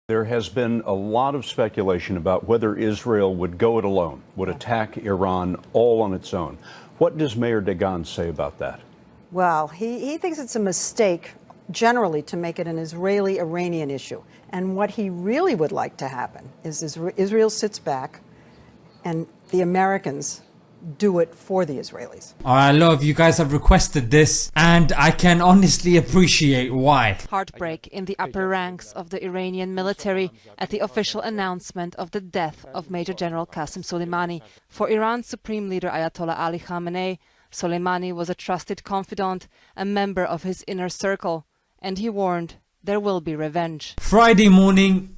There has been a lot of speculation about whether Israel would go it alone, would attack Iran all on its own. What does Mayor Dagan say about that? Well, he thinks it's a mistake generally to make it an Israeli-Iranian issue. And what he really would like to happen is Israel sits back and the Americans do it for the Israelis. I love you guys have requested this, and I can honestly appreciate why. Heartbreak in the upper ranks of the Iranian military at the official announcement of the death of Major General Qasem Soleimani. For Iran's supreme leader Ayatollah Ali Khamenei, Soleimani was a trusted confidant, a member of his inner circle, and he warned there will be revenge. Friday morning,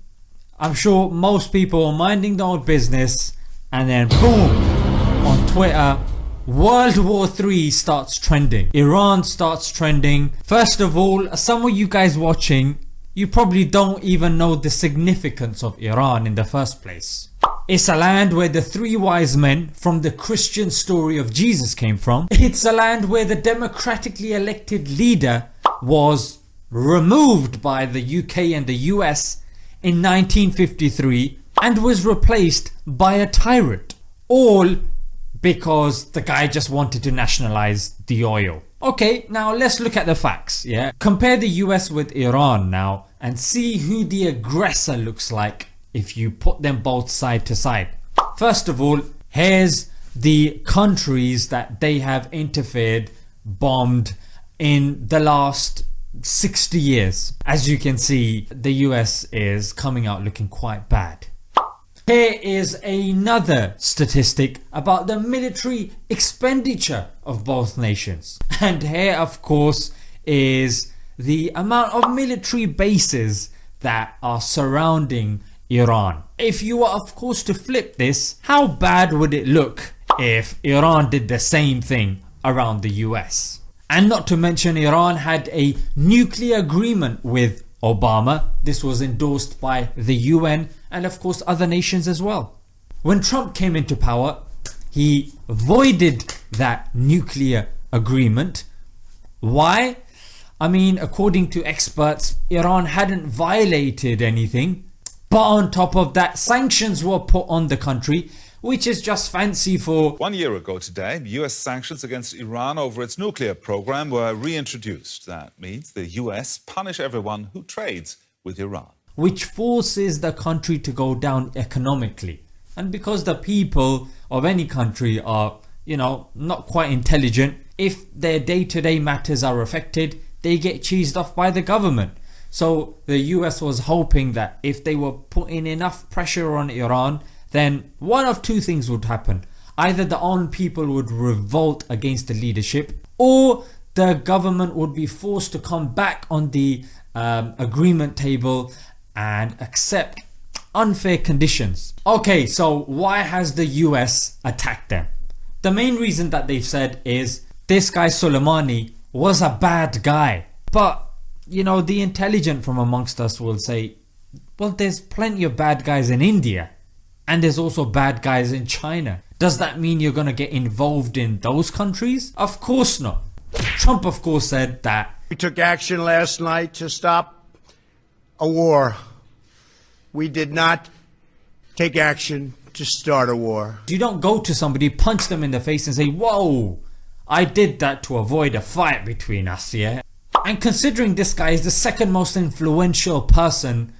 I'm sure most people are minding their own business, and then boom! On Twitter, World War III starts trending. Iran starts trending. First of all, some of you guys watching, you probably don't even know the significance of Iran in the first place. It's a land where the three wise men from the Christian story of Jesus came from. It's a land where the democratically elected leader was removed by the UK and the US in 1953 and was replaced by a tyrant. All because the guy just wanted to nationalize the oil. Okay, now let's look at the facts, yeah? Compare the US with Iran now and see who the aggressor looks like if you put them both side to side. First of all, here's the countries that they have interfered, bombed in the last 60 years. As you can see, the US is coming out looking quite bad. Here is another statistic about the military expenditure of both nations. And here of course is the amount of military bases that are surrounding Iran. If you were of course to flip this, how bad would it look if Iran did the same thing around the US? And not to mention Iran had a nuclear agreement with Obama. This was endorsed by the UN and of course other nations as well. When Trump came into power, he voided that nuclear agreement. Why? I mean, according to experts, Iran hadn't violated anything, but on top of that, sanctions were put on the country, which is just fancy for... 1 year ago today, US sanctions against Iran over its nuclear program were reintroduced. That means the US punish everyone who trades with Iran, which forces the country to go down economically. And because the people of any country are, you know, not quite intelligent, if their day-to-day matters are affected, they get cheesed off by the government. So the US was hoping that if they were putting enough pressure on Iran, then one of two things would happen. Either the own people would revolt against the leadership, or the government would be forced to come back on the agreement table and accept unfair conditions. Okay, so why has the US attacked them? The main reason that they've said is this guy Soleimani was a bad guy. But you know, the intelligent from amongst us will say, well, there's plenty of bad guys in India and there's also bad guys in China. Does that mean you're gonna get involved in those countries? Of course not. Trump of course said that we took action last night to stop a war. We did not take action to start a war. You don't go to somebody, punch them in the face and say, whoa, I did that to avoid a fight between us, yeah? And considering this guy is the second most influential person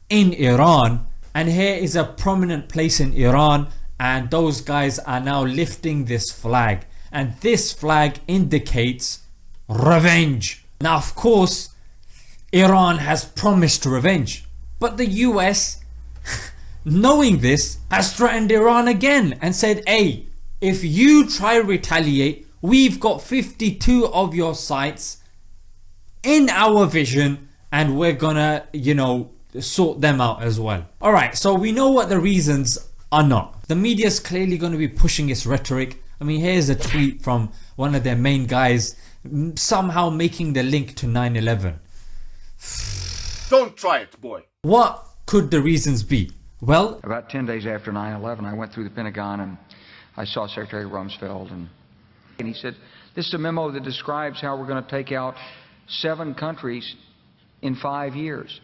in Iran, and here is a prominent place in Iran, and those guys are now lifting this flag, and this flag indicates revenge. Now of course Iran has promised revenge, but the US knowing this has threatened Iran again and said, hey, if you try to retaliate, we've got 52 of your sites in our vision and we're gonna, you know, sort them out as well. Alright, so we know what the reasons are not. The media's clearly going to be pushing its rhetoric. I mean, here's a tweet from one of their main guys somehow making the link to 9/11. Don't try it, boy. What could the reasons be? Well, about 10 days after 9/11, I went through the Pentagon and I saw Secretary Rumsfeld, and he said, this is a memo that describes how we're going to take out 7 countries in 5 years.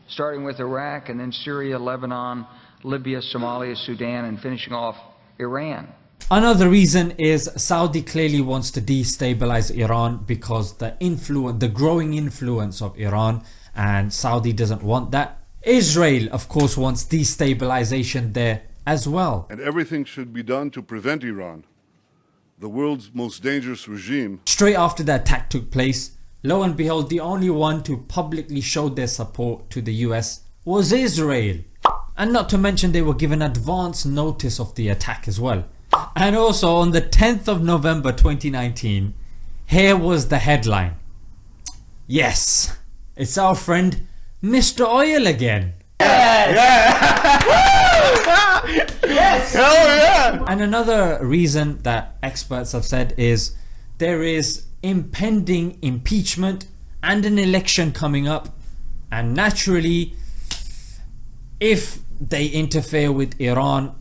starting with Iraq and then Syria, Lebanon, Libya, Somalia, Sudan, and finishing off Iran. Another reason is Saudi clearly wants to destabilize Iran because the growing influence of Iran, and Saudi doesn't want that. Israel, of course, wants destabilization there as well. And everything should be done to prevent Iran, the world's most dangerous regime. Straight after the attack took place, lo and behold, the only one to publicly show their support to the US was Israel. And not to mention they were given advance notice of the attack as well. And also on the 10th of November 2019, here was the headline. Yes, it's our friend Mr. Oil again. Yes! Hell yeah! And another reason that experts have said is there is impending impeachment and an election coming up, and naturally if they interfere with Iran,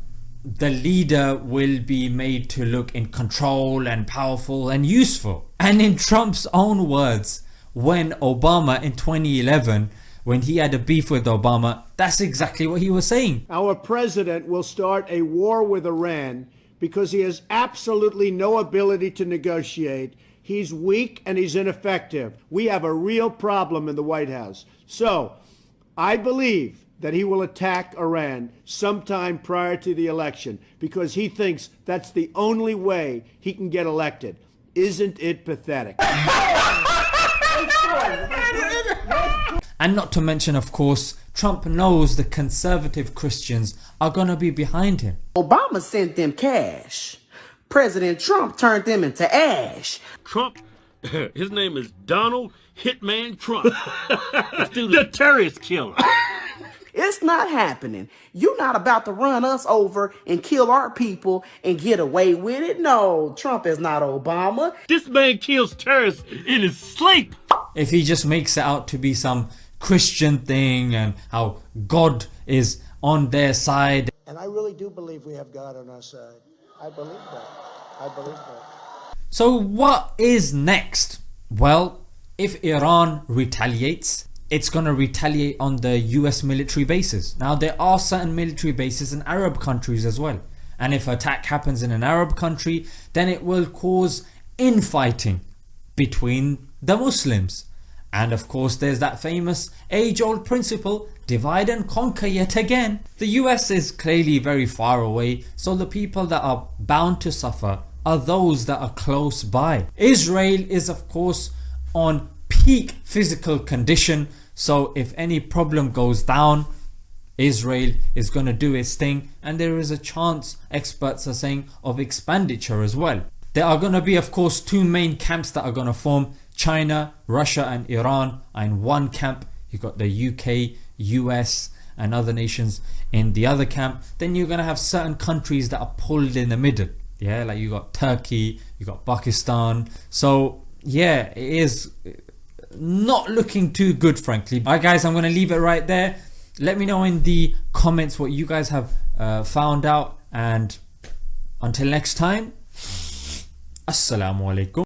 the leader will be made to look in control and powerful and useful. And in Trump's own words, when Obama in 2011, when he had a beef with Obama, that's exactly what he was saying. Our president will start a war with Iran because he has absolutely no ability to negotiate. He's weak and he's ineffective. We have a real problem in the White House. So I believe that he will attack Iran sometime prior to the election because he thinks that's the only way he can get elected. Isn't it pathetic? And not to mention, of course, Trump knows the conservative Christians are gonna be behind him. Obama sent them cash. President Trump turned them into ash. Trump, his name is Donald Hitman Trump. The terrorist killer. It's not happening. You're not about to run us over and kill our people and get away with it. No, Trump is not Obama. This man kills terrorists in his sleep. If he just makes it out to be some Christian thing and how God is on their side. And I really do believe we have God on our side. I believe that. I believe that. So what is next? Well, if Iran retaliates, it's going to retaliate on the US military bases. Now there are certain military bases in Arab countries as well. And if an attack happens in an Arab country, then it will cause infighting between the Muslims. And of course there's that famous age-old principle, divide and conquer yet again. The US is clearly very far away, so the people that are bound to suffer are those that are close by. Israel is of course on peak physical condition, so if any problem goes down, Israel is going to do its thing, and there is a chance, experts are saying, of expenditure as well. There are going to be of course two main camps that are going to form. China, Russia and Iran are in one camp. You've got the UK, US and other nations in the other camp. Then you're going to have certain countries that are pulled in the middle. Yeah, like you got Turkey, you got Pakistan. So yeah, it is not looking too good, frankly. Alright guys, I'm going to leave it right there. Let me know in the comments what you guys have found out, and until next time, assalamu alaikum.